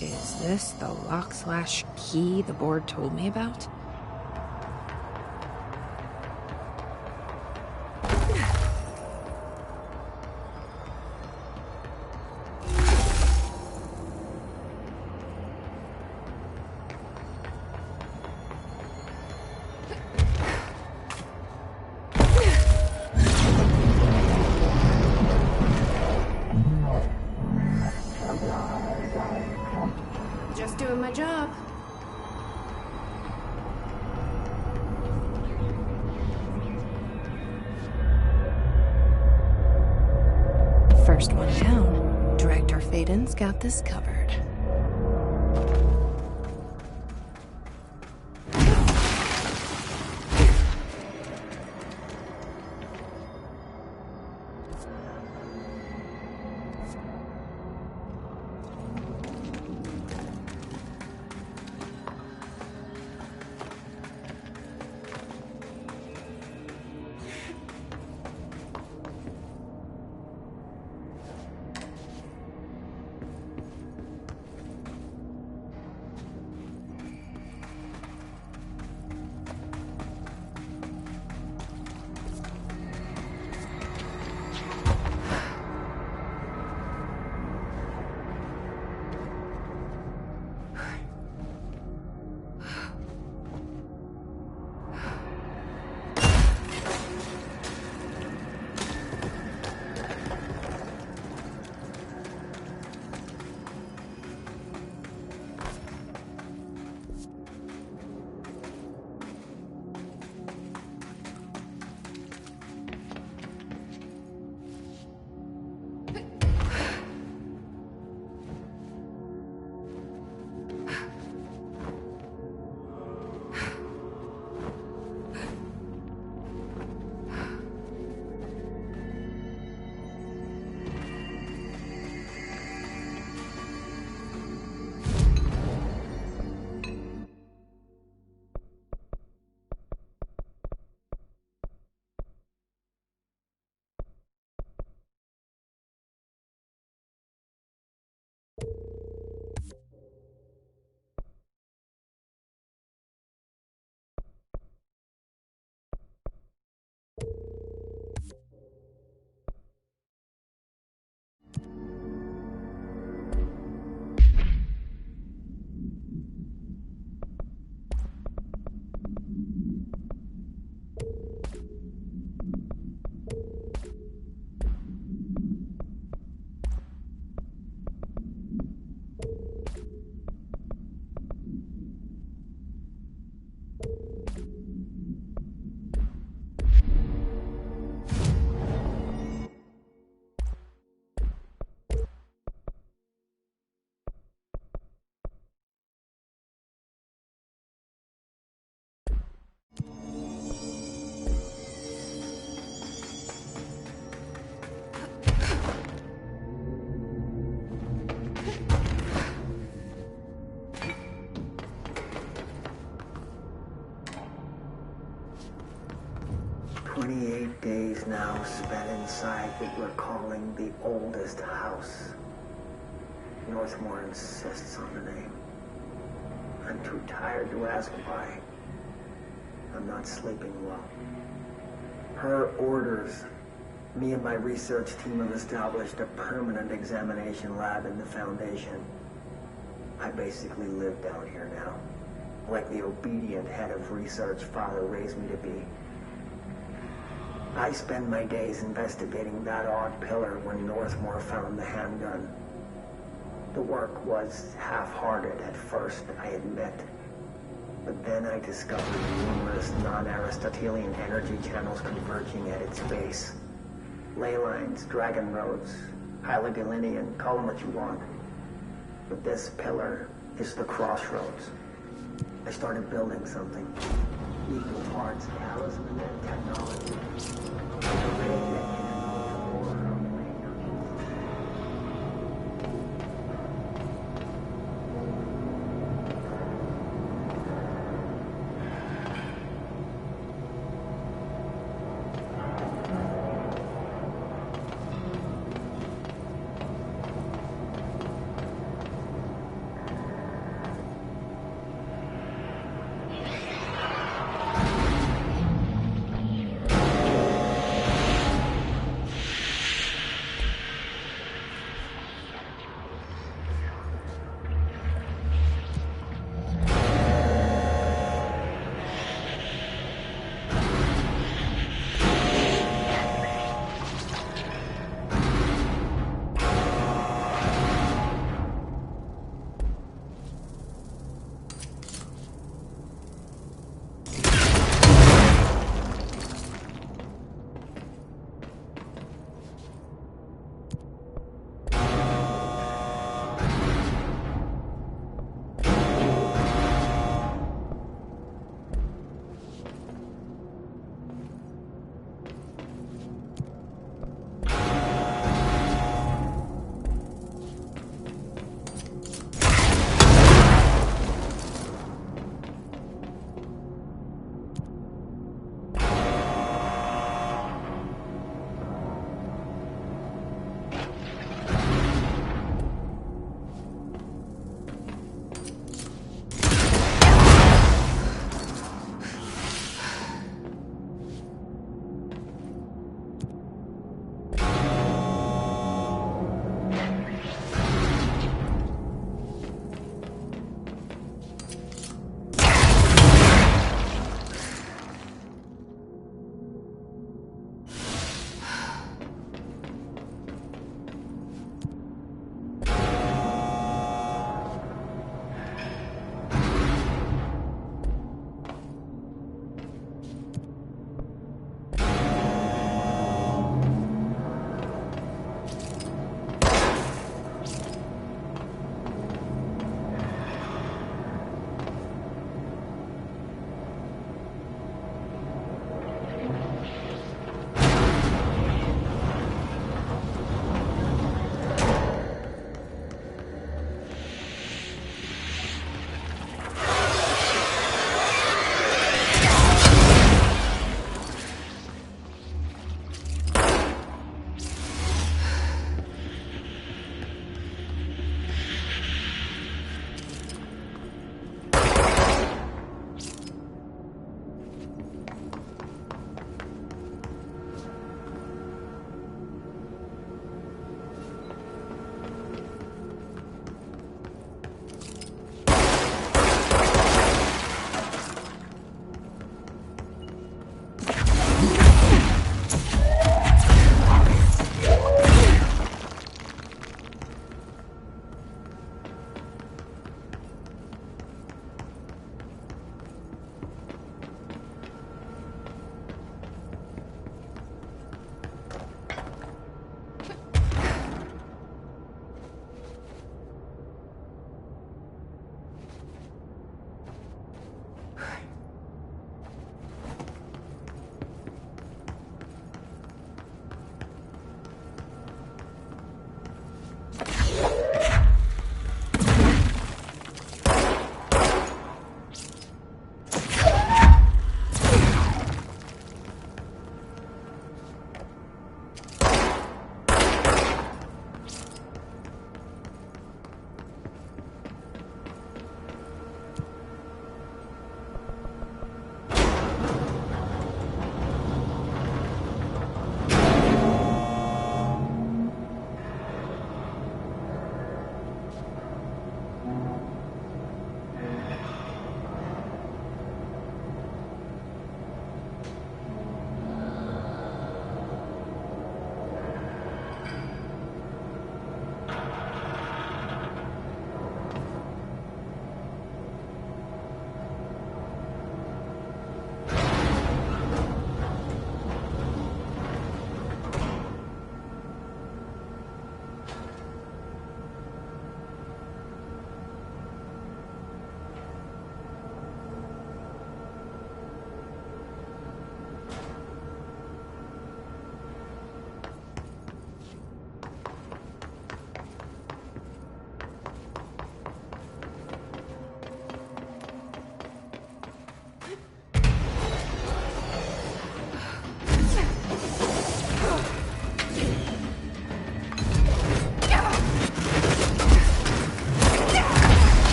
Is this the lock/key the board told me about? Just doing my job. First one down. Director Faden's got this covered. Days now spent inside what we're calling the oldest house. Northmore insists on the name. I'm too tired to ask why. I'm not sleeping well. Her orders. Me and my research team have established a permanent examination lab in the Foundation. I basically live down here now, like the obedient head of research Father raised me to be. I spend my days investigating that odd pillar when Northmore found the handgun. The work was half-hearted at first, I admit. But then I discovered numerous non-Aristotelian energy channels converging at its base. Ley lines, dragon roads, Hyligalinian, call them what you want. But this pillar is the crossroads. I started building something. Equal parts talisman and technology.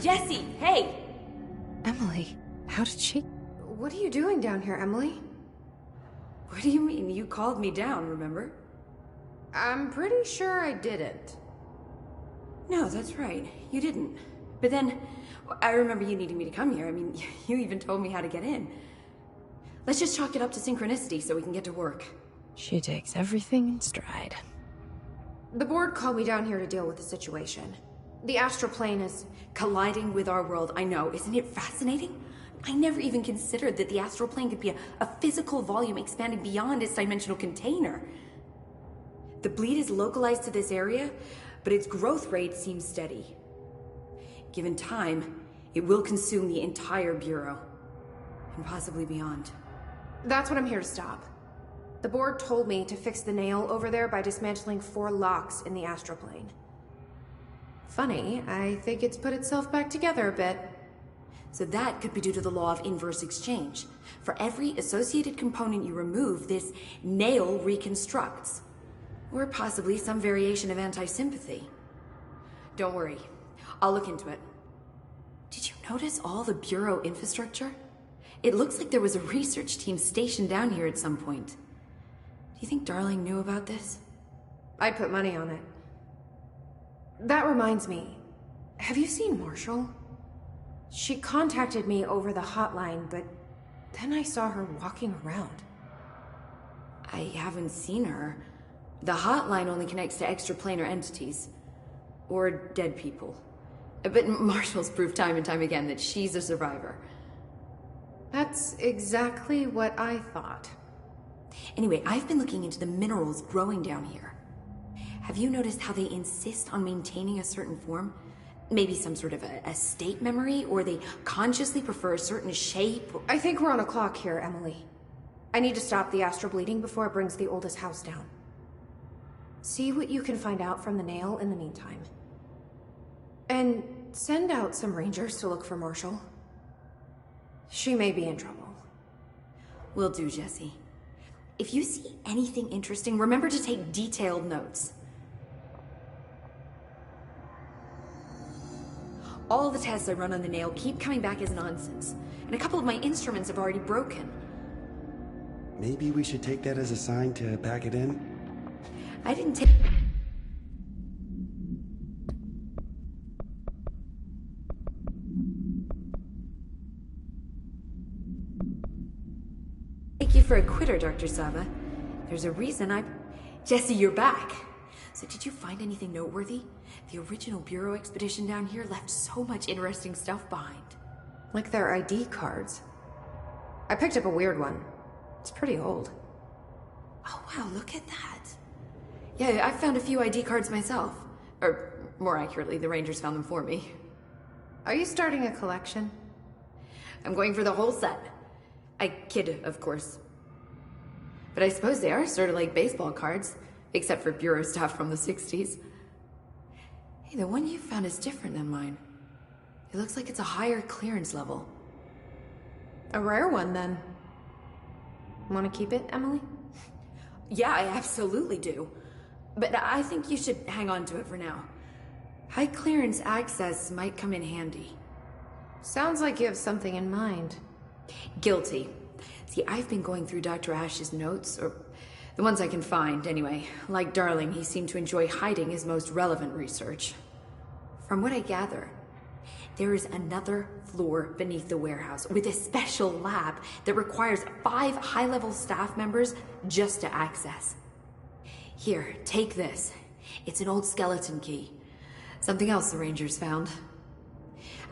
Jesse, hey! Emily, how did she... What are you doing down here, Emily? What do you mean? You called me down, remember? I'm pretty sure I didn't. No, that's right. You didn't. But then, I remember you needing me to come here. I mean, you even told me how to get in. Let's just chalk it up to synchronicity so we can get to work. She takes everything in stride. The board called me down here to deal with the situation. The astral plane is... Colliding with our world, I know. Isn't it fascinating? I never even considered that the astral plane could be a physical volume expanding beyond its dimensional container. The bleed is localized to this area, but its growth rate seems steady. Given time, it will consume the entire Bureau, and possibly beyond. That's what I'm here to stop. The board told me to fix the nail over there by dismantling 4 locks in the astral plane. Funny, I think it's put itself back together a bit. So that could be due to the law of inverse exchange. For every associated component you remove, this nail reconstructs. Or possibly some variation of anti-sympathy. Don't worry, I'll look into it. Did you notice all the Bureau infrastructure? It looks like there was a research team stationed down here at some point. Do you think Darling knew about this? I'd put money on it. That reminds me, have you seen Marshall? She contacted me over the hotline, but then I saw her walking around. I haven't seen her. The hotline only connects to extraplanar entities. Or dead people. But Marshall's proved time and time again that she's a survivor. That's exactly what I thought. Anyway, I've been looking into the minerals growing down here. Have you noticed how they insist on maintaining a certain form? Maybe some sort of a state memory, or they consciously prefer a certain shape? I think we're on a clock here, Emily. I need to stop the astral bleeding before it brings the oldest house down. See what you can find out from the nail in the meantime. And send out some rangers to look for Marshall. She may be in trouble. Will do, Jesse. If you see anything interesting, remember to take detailed notes. All the tests I run on the nail keep coming back as nonsense, and a couple of my instruments have already broken. Maybe we should take that as a sign to pack it in? I didn't take... Take you for a quitter, Dr. Saba. There's a reason Jesse, you're back. So did you find anything noteworthy? The original Bureau expedition down here left so much interesting stuff behind. Like their ID cards. I picked up a weird one. It's pretty old. Oh wow, look at that. Yeah, I found a few ID cards myself. Or, more accurately, the Rangers found them for me. Are you starting a collection? I'm going for the whole set. I kid, of course. But I suppose they are sort of like baseball cards, except for Bureau stuff from the 60s. Hey, the one you found is different than mine. It looks like it's a higher clearance level. A rare one, then. Want to keep it, Emily? Yeah, I absolutely do. But I think you should hang on to it for now. High clearance access might come in handy. Sounds like you have something in mind. Guilty. See, I've been going through Dr. Ash's notes, or the ones I can find, anyway. Like Darling, he seemed to enjoy hiding his most relevant research. From what I gather, there is another floor beneath the warehouse with a special lab that requires 5 high-level staff members just to access. Here, take this. It's an old skeleton key. Something else the Rangers found.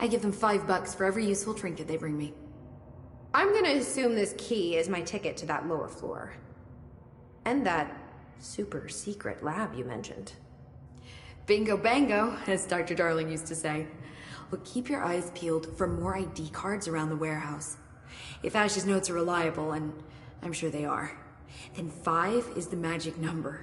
I give them $5 for every useful trinket they bring me. I'm gonna assume this key is my ticket to that lower floor. And that super secret lab you mentioned. Bingo bango, as Dr. Darling used to say. Well, keep your eyes peeled for more ID cards around the warehouse. If Ash's notes are reliable, and I'm sure they are, then 5 is the magic number.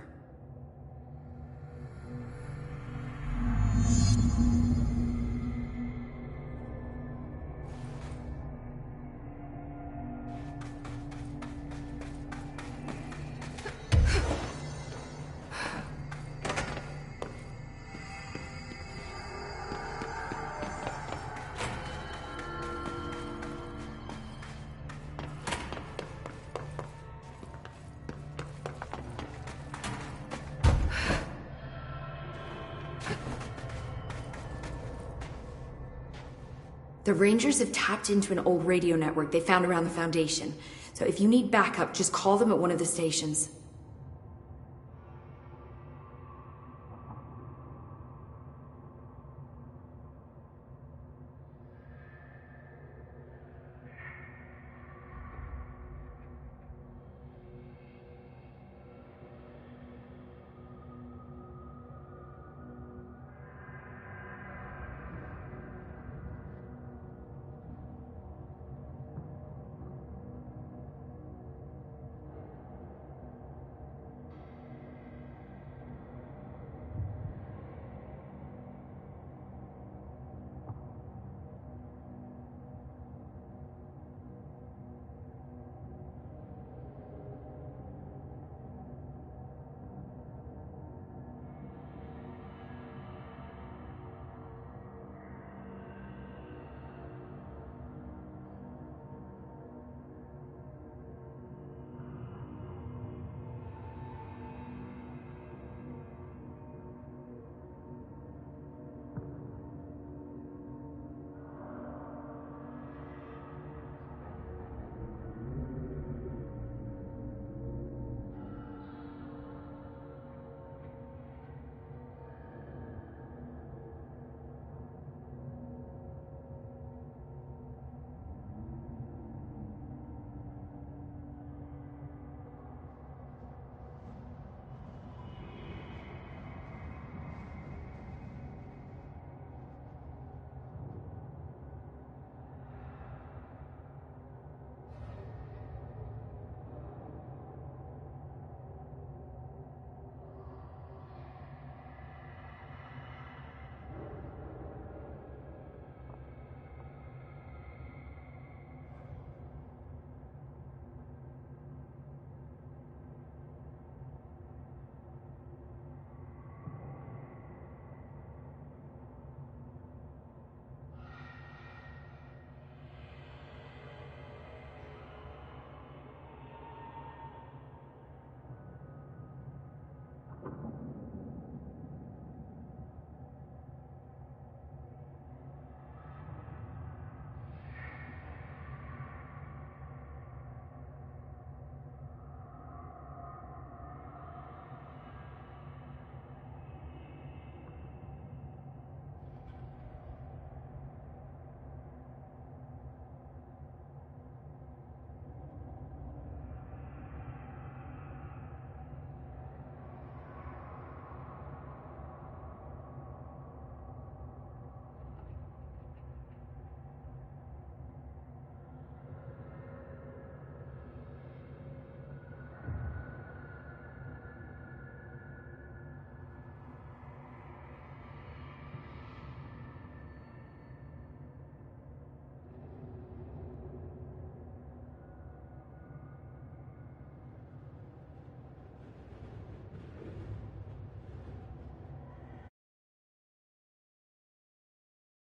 The Rangers have tapped into an old radio network they found around the Foundation. So if you need backup, just call them at one of the stations.